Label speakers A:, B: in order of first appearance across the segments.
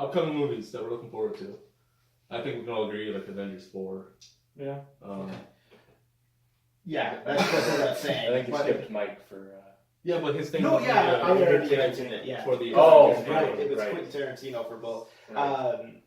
A: upcoming movies that we're looking forward to. I think we can all agree, like Avengers 4.
B: Yeah.
C: Yeah, that's what I'm saying.
B: I think you skipped Mike for...
A: Yeah, but his thing
C: No,
A: was
C: yeah, I already
A: Tarantino
C: mentioned it, yeah.
A: For the
B: Oh,
A: Avengers
C: right,
A: movie.
C: it was
B: right.
C: Quentin Tarantino for both.
B: Right.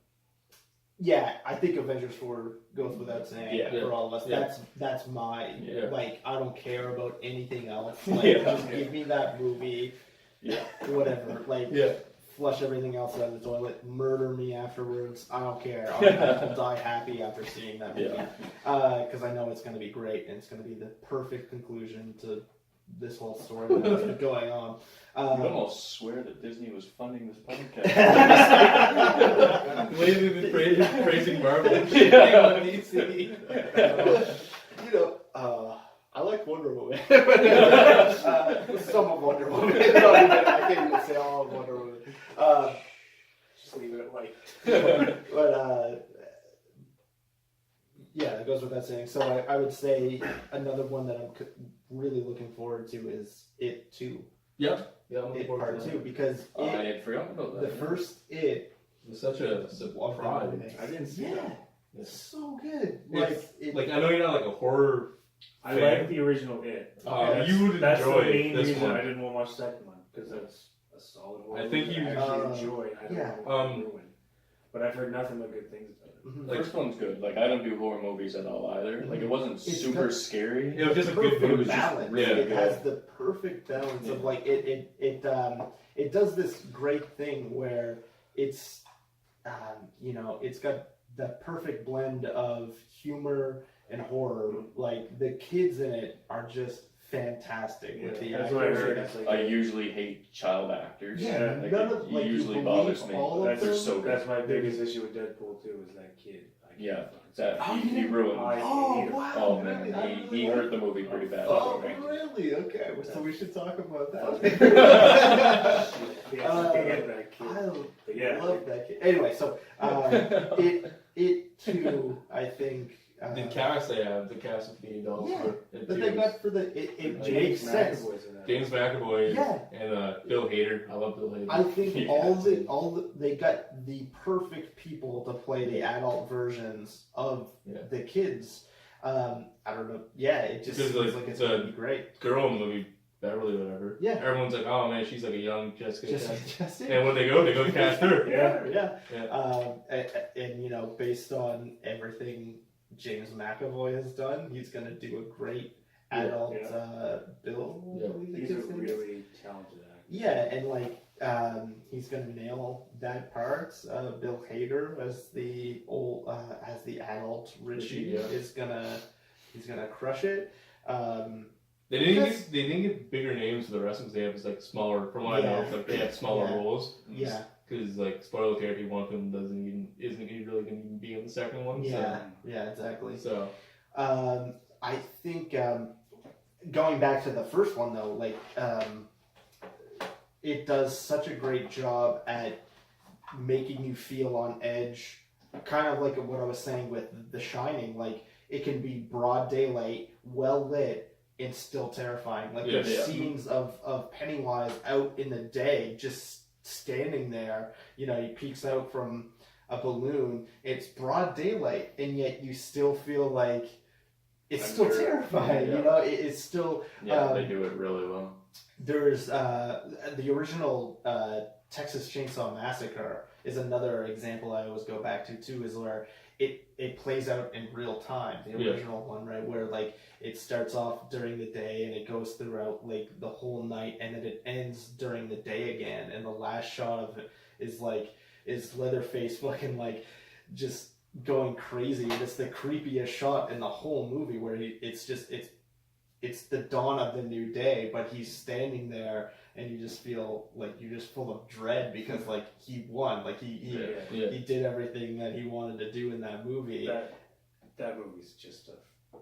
C: Yeah, I think Avengers 4 goes without saying
B: Yeah.
C: for all of us.
A: Yeah.
C: That's my,
A: Yeah.
C: like, I don't care about anything else. Like,
B: Yeah.
C: just give me that movie,
B: Yeah.
C: whatever. Like,
A: Yeah.
C: flush everything else out of the toilet, murder me afterwards. I don't care. I'll die happy after seeing that movie. Because I know it's going to be great and it's going to be the perfect conclusion to this whole story that's been going on.
B: You almost swear that Disney was funding this podcast.
A: Lately been praising Marvel and
B: Yeah.
A: on DC.
C: I like Wonder Woman. Some of Wonder Woman. I can't even say all of Wonder Woman. Just leave it at white. But yeah, that goes without saying. So I would say another one that I'm really looking forward to is It 2.
A: Yep. Yeah, I'm looking
C: It
A: forward
C: Part
A: to
C: 2,
A: that.
C: because
B: I had forgotten about
C: the
B: that.
C: first It
A: It was such a surprise.
D: I didn't see
C: yeah,
D: that.
C: it's so good.
A: Like, I know you're not like a horror.
D: I
A: Fan?
D: like the original It.
A: Oh, you would
D: That's
A: enjoy
D: the main
A: this
D: reason
A: one.
D: I didn't want to watch the second one, because that's a solid one.
A: I think you-
D: I actually enjoy. I don't
C: yeah.
D: want to ruin. But I've heard nothing but good things about it.
C: Mhm.
B: The first one's good. Like, I don't do horror movies at all either. Like, it wasn't
C: It's
B: super
C: got-
B: scary.
A: It was just a good
C: perfect
A: movie.
C: balance.
B: really
C: it
B: good.
C: has the perfect balance of like it does this great thing where it's it's got the perfect blend of humor and horror. Like the kids in it are just fantastic with the
D: that's what I
C: actors.
D: heard. It's like,
B: I usually hate child actors.
C: Yeah,
B: Like,
C: none
B: it
C: of like
B: usually
C: you
B: bothers
C: believe
B: me.
C: all of
D: that's,
B: They're
C: them.
B: so good.
D: that's my biggest issue with Deadpool too, is that kid. I can't
B: Yeah,
D: fucking
B: that
C: Oh,
B: he
C: yeah.
B: ruined.
D: I
C: Oh
D: hate him.
C: wow!
B: Oh
C: really?
B: man,
C: I
B: he
C: really
B: hurt the movie pretty bad.
C: Oh
B: I think.
C: really? Okay, so we should talk about that.
D: Yeah, I hate that kid.
C: I
D: But yeah,
C: love that kid. Anyway, so it too, I think.
A: The cast they have, the cast of the adults.
C: Yeah,
A: for it
C: But
A: too
C: they
A: is
C: got for the it makes
D: James
C: sense.
D: McAvoy's in that.
A: James McAvoy
C: Yeah.
A: and Bill Hader. I love Bill Hader.
C: I think
B: Yeah.
C: they got the perfect people to play the adult versions of
A: Yeah.
C: the kids. I don't know. Yeah, it just
A: Because,
C: seems
A: like,
C: like it's
A: the-
C: gonna be great.
A: Girl in the movie, Beverly, whatever.
C: Yeah.
A: Everyone's like, oh man, she's like a young Jessica.
C: Just
A: Chastain.
C: it.
A: And when they go cast her.
D: Yeah.
C: Yeah. And based on everything James McAvoy has done, he's gonna do a great adult Bill. I
A: Yeah.
C: believe the
D: He's a
C: kid's name is.
D: really talented actor.
C: Yeah, and he's gonna nail that part. Bill Hader as the as the adult Richie
A: Richie, yeah.
C: he's gonna crush it.
A: They didn't get bigger names for the rest of them. They have like smaller. From what I know, it's like they have smaller
C: Yeah.
A: roles.
C: Yeah,
A: Because like spoiler therapy, one of them isn't really going to even be in the second one.
C: yeah, exactly.
A: So
C: I think going back to the first one though, like it does such a great job at making you feel on edge, kind of like what I was saying with The Shining. Like it can be broad daylight, well lit, and still terrifying. Like there's scenes of Pennywise out in the day, just standing there. You know, he peeks out from a balloon. It's broad daylight, and yet you still feel like it's still terrifying.
A: Yeah.
C: You know, it's still.
B: They do it really well.
C: There's the original Texas Chainsaw Massacre is another example I always go back to too, is where it plays out in real time. The original one, right, where like it starts off during the day and it goes throughout like the whole night, and then it ends during the day again, and the last shot of it is Leatherface fucking like just going crazy. It's the creepiest shot in the whole movie where it's the dawn of the new day, but he's standing there, and you just feel like you're just full of dread because like he won, like he did everything that he wanted to do in that movie.
D: That movie's just a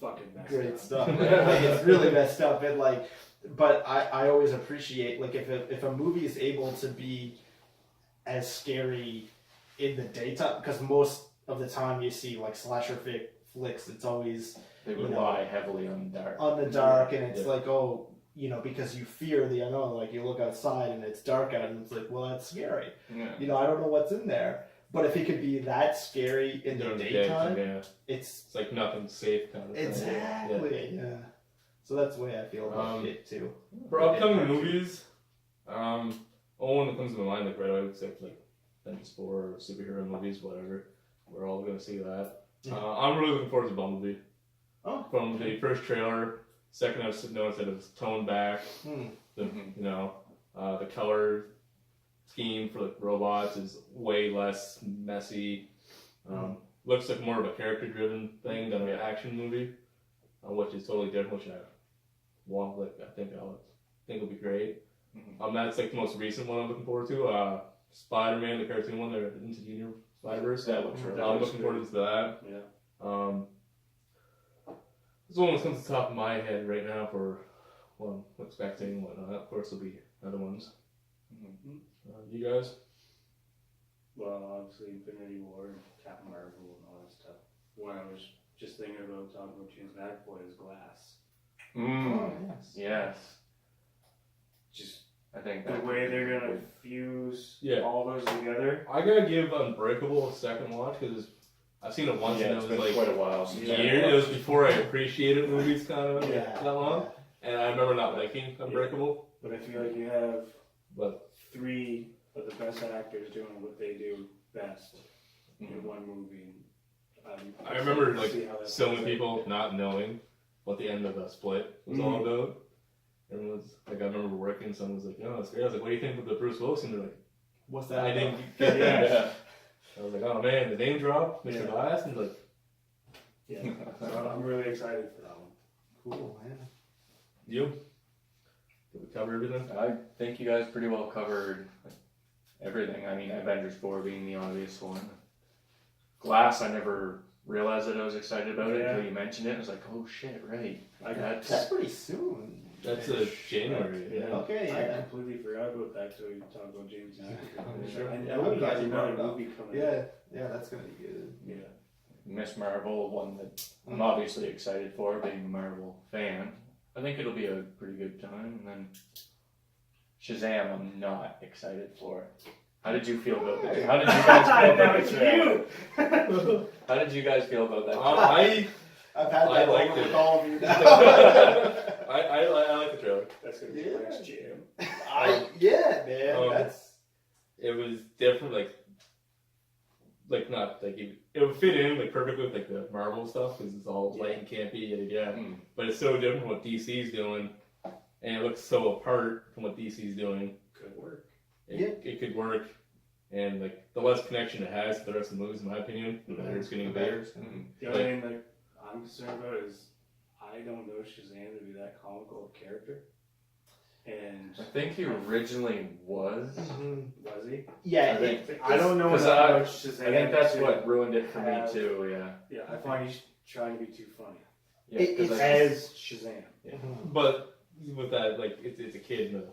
D: fucking messed
C: Great
D: up.
C: stuff. Like, it's really messed up, and like, but I always appreciate like if a movie is able to be as scary in the daytime, because most of the time you see like slasher flicks, it's always
B: They rely heavily on dark.
C: on the dark, and it's like, oh, you know, because you fear the unknown. Like you look outside and it's dark out, and it's like, well, that's scary.
B: Yeah.
C: You know, I don't know what's in there. But if it could be that scary in the
A: During the
C: daytime,
A: yeah.
C: it's
A: It's like nothing safe kind of thing.
C: exactly yeah. So that's the way I feel about it too.
A: For upcoming movies, only one that comes to my mind like right away would say like Avengers 4 or superhero movies, whatever. We're all gonna see that.
C: Yeah.
A: I'm really looking forward to Bumblebee.
C: Oh.
A: From the first trailer, second I've noticed that it was toned back.
C: Hmm.
A: The you know, the color scheme for the robots is way less messy. Looks like more of a character-driven thing than an action movie, which is totally different. Which I want, like, I think it'll be great. That's like the most recent one I'm looking forward to. Spider-Man, the cartoon one, they're into Junior Spider-Verse.
B: That looks really
A: I'm looking forward to that.
D: Yeah.
A: This one that comes to the top of my head right now for what I'm expecting and whatnot. Of course, there'll be other ones. You guys?
D: Well, obviously Infinity War and Captain Marvel and all that stuff. One I was just thinking about talking about James McAvoy is Glass.
C: Oh, yes.
B: Yes.
D: Just
B: I think
D: the
B: that
D: way
B: could be
D: they're gonna
B: good.
D: fuse
A: Yeah.
D: all those together.
A: I gotta give Unbreakable a second watch because I've seen it once
B: Yeah,
A: and
B: it's
A: it
B: been
A: was like
B: quite a while since
D: Yeah.
A: years. It was before I appreciated movies kind of
C: Yeah.
A: that long, and I remember not liking Unbreakable.
D: But I feel like you have
A: But
D: three of the best actors doing what they do best in one movie.
A: I remember like
D: see how that
A: so
D: plays
A: many
D: out.
A: people not knowing what the end of the Split was all about. Everyone's like, I remember working. Someone was like, "No, it's great." I was like, "What do you think of the Bruce Willis?" And they're like,
C: What's that?
A: "I
C: about?
A: didn't get that."
B: Yeah.
A: I was like, "Oh man, the name drop, Mr.
D: Yeah.
A: Glass," and like,
D: Yeah, so I'm really excited for that one.
C: Cool, man.
A: "You, did we cover everything?"
B: I think you guys pretty well covered everything. I mean, Avengers 4 being the obvious one. Glass, I never realized that I was excited about it until you mentioned it. I was like, oh shit, right.
C: That's pretty soon.
A: That's January.
D: Yeah.
C: Okay,
D: I
C: yeah.
D: completely forgot about that till you talked about James McAvoy.
C: Sure.
D: I
C: Yeah,
D: know
C: I'm
D: he
C: glad
D: has
C: you brought
D: another
C: it up.
D: movie coming.
C: Yeah, that's gonna be good.
D: Yeah.
B: Miss Marvel, one that I'm obviously excited for, being a Marvel fan. I think it'll be a pretty good time. And then Shazam, I'm not excited for. How did you feel about that? How did you guys feel about the trailer? How did you guys feel about that?
A: I
C: I've had
A: I
C: that
A: liked
C: over
A: it.
C: with all of you now.
A: I like the trailer.
D: That's gonna be
C: Yeah.
D: the next jam.
C: Yeah, man. That's
A: It was different, like not like it would fit in like perfectly with like the Marvel stuff because it's all light and campy, yeah. But it's so different from what DC's doing, and it looks so apart from what DC's doing.
D: Could work.
A: It could work, and like the less connection it has to the rest of the movies, in my opinion, the better it's getting better.
D: The only thing that I'm concerned about is I don't know Shazam to be that comical a character. And
B: I think he originally was.
D: was he?
C: yeah.
B: I think-
D: I don't know
B: 'Cause
D: enough
B: I-
D: about Shazam.
B: I think that's
D: to-
B: what ruined it for me
D: have-
B: too, yeah.
D: Yeah, I find he's trying to be too funny.
B: Yeah,
C: It-
B: 'cause
C: it's
B: I-
D: As Shazam.
A: But with that, like it's a kid in the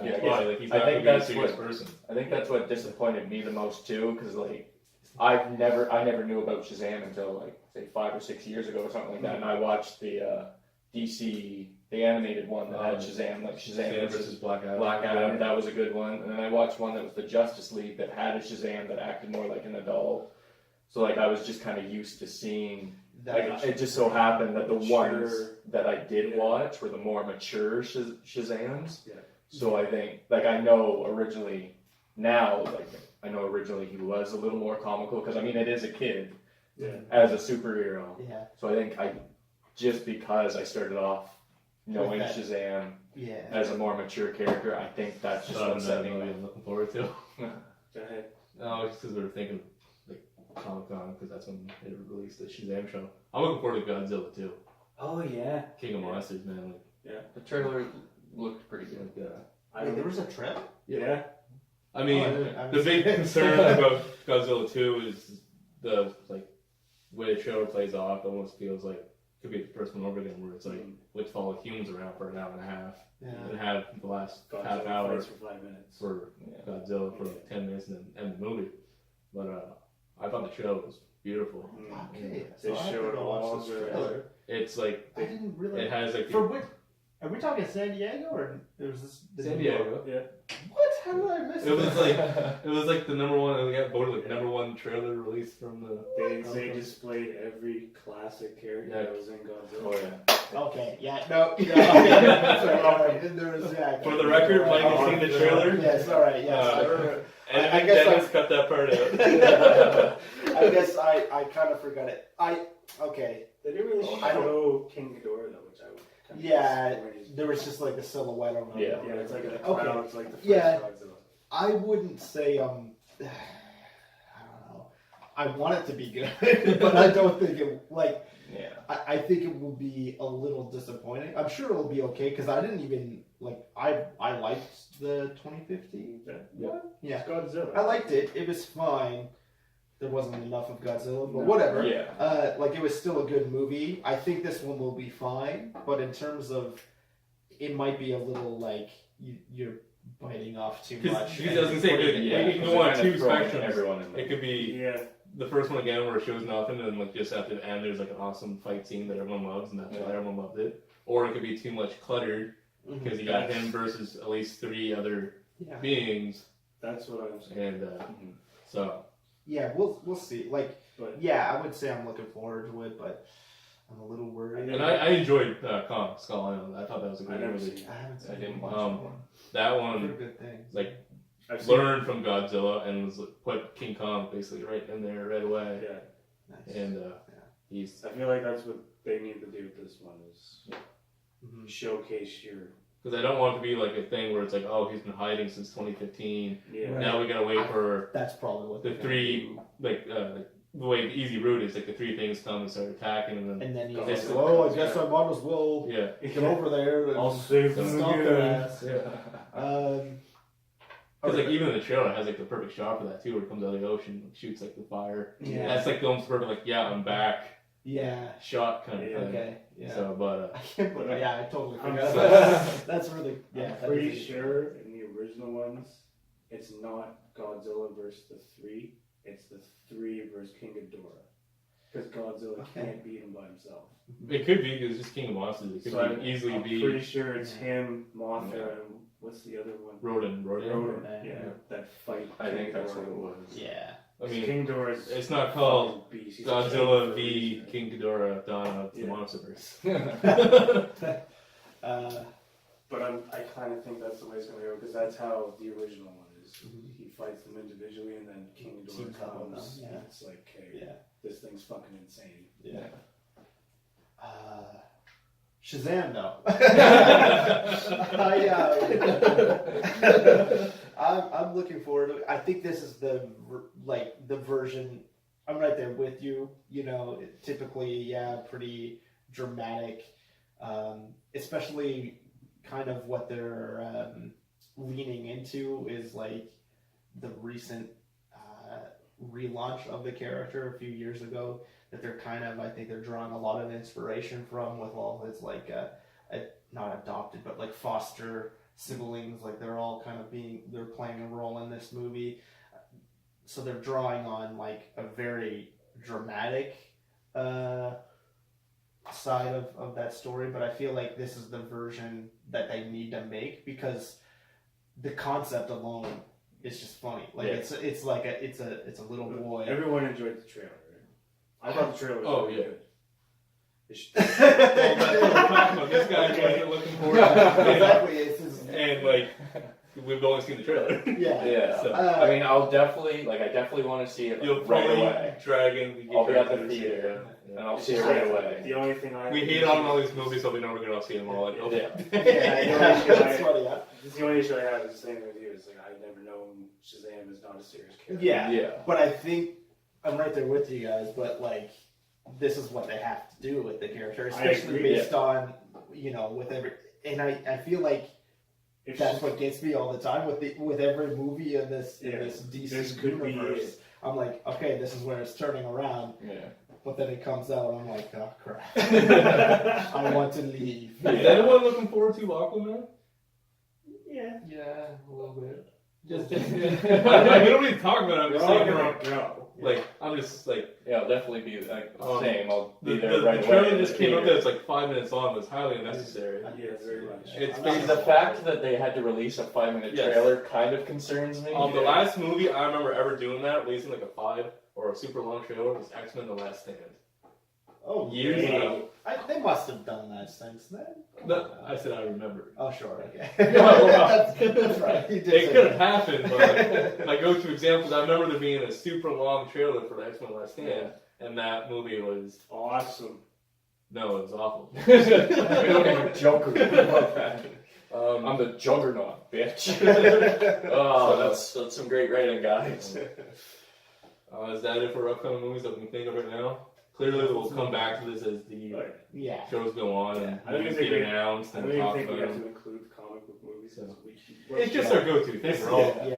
B: Yeah,
A: body, like he's
B: I
A: not
B: think
A: gonna be a
B: that's
A: serious
B: what-
A: person.
B: I think that's what disappointed me the most too, because like I never knew about Shazam until like say 5 or 6 years ago or something like that, and I watched the DC the animated one that had Shazam, like Shazam
A: versus Black Adam.
B: Black Adam. That was a good one, and then I watched one that was the Justice League that had a Shazam that acted more like an adult. So like I was just kind of used to seeing. Like, it just so happened that the ones that I did watch were the more mature Shazams.
D: Yeah.
B: So I think, like, I know originally he was a little more comical because I mean it is a kid as a superhero.
C: Yeah.
B: So I think just because I started off knowing
C: With that.
B: Shazam
C: Yeah.
B: as a more mature character, I think that's just what's setting me.
A: I'm looking forward to.
D: Go ahead.
A: No, it's because we were thinking like Comic Con because that's when they released the Shazam show. I'm looking forward to Godzilla too.
D: Oh yeah.
A: King of Monsters, man.
B: The trailer looked pretty good.
A: Like,
C: Wait, there was a trip?
D: Yeah.
A: I mean,
C: I
A: the big concern about Godzilla 2 is the way the trailer plays off. It almost feels like it could be the first one over again, where it's like let's follow humans around for an hour and a half and have the last half
D: Godzilla
A: hour
D: fights for 5 minutes.
A: for Godzilla for like 10 minutes and then end the movie. But I thought the trailer was beautiful.
C: Okay.
D: They
C: So I have to
D: showed
C: go
D: all
C: watch this
D: the-
C: trailer.
A: It's like
C: I didn't really.
A: it has like
C: For what? Are we talking San Diego or was this
A: San Diego.
D: Yeah.
C: What? How did I miss
A: It was like it was like the number one. It got voted like number one trailer release from the.
D: They displayed every classic character
A: Yeah.
D: that was in Godzilla.
B: Oh yeah.
C: Okay, yeah, no, that's right, all right. There was, yeah,
A: For the record, Mike has seen the trailer.
C: Yes, all right, yes.
A: And
C: I guess
A: Dennis cut that part out.
C: I guess I kind of forgot it. Okay,
D: They didn't really
C: I don't-
D: show King Ghidorah though, which I would kind of
C: Yeah,
D: disappointed.
C: there was just like a silhouette on
B: Yeah.
D: Yeah, it's like a
C: Okay.
D: cloud. It's like the first
C: Yeah.
D: Godzilla.
C: I wouldn't say I don't know. I want it to be good, but I don't think it like.
B: Yeah.
C: I think it will be a little disappointing. I'm sure it'll be okay because I didn't even like. I liked the 2015.
D: Yeah.
C: Yeah.
D: It's Godzilla.
C: I liked it. It was fine. There wasn't enough of Godzilla, but whatever.
B: Yeah.
C: Like it was still a good movie. I think this one will be fine, but in terms of, it might be a little like you're biting off too much.
A: Because I was gonna say,
B: Yeah.
A: it can go on two
B: Throwing
A: spectrums.
B: Everyone in
A: It could be
D: Yeah.
A: the first one again where it shows nothing, and like just after the end, there's like an awesome fight scene that everyone loves, and that's why everyone loved it. Or it could be too much cluttered
C: Mhm.
A: because you got him versus at least 3 other
C: Yeah.
A: beings,
D: That's what I'm saying.
A: and
B: Mhm.
A: so
C: Yeah, we'll see. Like,
D: But
C: yeah, I would say I'm looking forward to it, but I'm a little worried.
A: and I enjoyed Kong Skull Island. I thought that was a
D: I
A: great
D: never
A: movie.
D: seen
C: I haven't seen
B: I didn't
C: it.
B: watch
A: Um,
B: that one.
A: That
C: I've
A: one
C: heard good things.
A: like
D: I've seen
A: learned from Godzilla and was put King Kong basically right in there right away,
D: Yeah.
C: Nice.
A: and he's
D: I feel like that's what they need to do with this one is
C: Mhm.
D: showcase your
A: because I don't want it to be like a thing where it's like, oh, he's been hiding since 2015.
D: yeah.
C: Right.
A: Now we gotta wait for
C: That's probably what
A: the
C: they're gonna
A: 3
C: do.
A: like the way the easy route is like the 3 things come and start attacking, and then
C: And then you
D: Go
C: go,
A: for it.
C: oh, I guess I might as well
A: yeah,
C: get over there and
D: I'll save them
C: stop their
D: again.
C: ass.
A: because like even in the trailer it has like the perfect shot for that too, where it comes out of the ocean, like, shoots like the fire.
C: Yeah.
A: That's like the almost perfect like I'm back
C: Yeah.
A: shot kind of
D: Yeah.
A: thing.
C: Okay. Yeah.
A: So, but
C: I can't believe. Yeah, I totally
D: I'm
C: forgot.
D: so-
C: about that. That's really. Yeah.
D: I'm
C: that
D: pretty
C: is-
D: sure in the original ones, it's not Godzilla versus the 3. It's the 3 versus King Ghidorah. Because Godzilla
C: Okay.
D: can't beat him by himself.
A: it could be because it's just King of Monsters. It could
D: So
A: be easily
D: I'm
A: be
D: pretty sure it's
C: Yeah.
D: him, Mothra, and what's the other one?
A: Rodan.
D: Rodan.
C: Yeah.
D: Yeah, that fight.
B: I think
D: King
B: that's what
D: Ghidorah.
B: it was.
C: Yeah.
A: I mean,
D: King Ghidorah's
A: it's not called
D: beast. He's a
A: Godzilla
D: king
A: v
D: for a
A: King Ghidorah, Dawn of the
D: Yeah.
A: Monsterverse.
D: But I kind of think that's the way it's going to go because that's how the original one is.
C: Mhm.
D: He fights them individually and then King
C: Team
D: Ghidorah
C: combo,
D: comes.
C: yeah.
D: And it's like, hey,
C: Yeah.
D: this thing's fucking insane.
C: Yeah. Shazam, though. I'm looking forward to it. I think this is the version. I'm right there with you. You know, typically, pretty dramatic, especially kind of what they're leaning into is like the recent relaunch of the character a few years ago. That they're kind of, I think they're drawing a lot of inspiration from with all his like, not adopted, but like foster siblings. Like they're all kind of they're playing a role in this movie. So they're drawing on like a very dramatic side of that story. But I feel like this is the version that they need to make because the concept alone is just funny. Like
A: Yeah.
C: it's like it's a little boy.
D: Everyone enjoyed the trailer, right? I thought the trailer was
A: Oh,
D: really
A: yeah.
D: good. It should-
A: Well, that's what we're talking about. This guy wasn't looking forward to it.
C: Exactly. It's just,
A: And like we've only seen the trailer.
C: yeah.
B: Yeah.
A: So,
B: I mean, I definitely want to see it
A: you'll
B: right
A: probably
B: away.
A: Dragon.
B: I'll be at the theater,
A: Yeah.
B: and I'll see it right away.
D: The only thing I
A: We hate on all these movies, so we know we're gonna all see them all. Like, oh.
B: Yeah.
C: Yeah, that's funny. Yeah.
D: This is the only issue I have is the same with you. It's like I've never known Shazam is not a serious character.
C: Yeah.
B: Yeah.
C: But I think I'm right there with you guys. But like, this is what they have to do with the character, especially
D: agree,
C: based on with every. And I feel like
D: If
C: that's
D: Shaz-
C: what gets me all the time with every movie in this
D: Yeah.
C: this DC
D: This could be
C: universe.
D: it.
C: I'm like, okay, this is where it's turning around.
B: Yeah.
C: But then it comes out, and I'm like, oh crap! I want to leave.
A: Is anyone looking forward to Aquaman?
D: Yeah.
C: Yeah, a little bit.
A: Just we don't need to talk about it. I'm just saying,
D: We're all
A: like,
D: gonna go.
A: Like, I'm just like,
B: Yeah, I'll definitely be like same. I'll
A: the
B: be there right away.
A: trailer
B: in the
A: just came out
B: theater.
A: there. It's like 5 minutes long. It's highly unnecessary.
D: Yeah, very much.
A: It's
D: I'm
A: basically
B: The
D: not-
B: fact that they had to release a 5-minute
A: Yes.
B: trailer kind of concerns me.
A: The last movie I remember ever doing that, releasing like a 5 or a super long trailer, was X-Men: The Last Stand.
C: Oh,
A: Years
C: yeah.
A: ago.
C: They must have done that since then.
A: I said I remember.
C: Oh, sure. Okay.
A: Yeah,
C: That's right. You did
A: It
C: say
A: could have
C: that.
A: happened, but my go-to examples, I remember there being a super long trailer for the X-Men: Last Stand, and that movie was
D: Awesome.
A: no, it was awful.
B: We don't even joke about that. I'm the juggernaut, bitch. Oh, that's some great writing, guys.
A: Is that it for upcoming movies that we can think of right now? Clearly, we'll come back to this as the
C: Yeah.
A: shows go on and
D: I don't
A: movies
D: even
A: get
D: think
A: announced
D: I
A: and
D: don't even
A: talk
D: think we
A: about
D: have
A: them.
D: to include comic book movies.
A: So.
D: We
A: It's just our go-to thing. We're all
C: Yeah.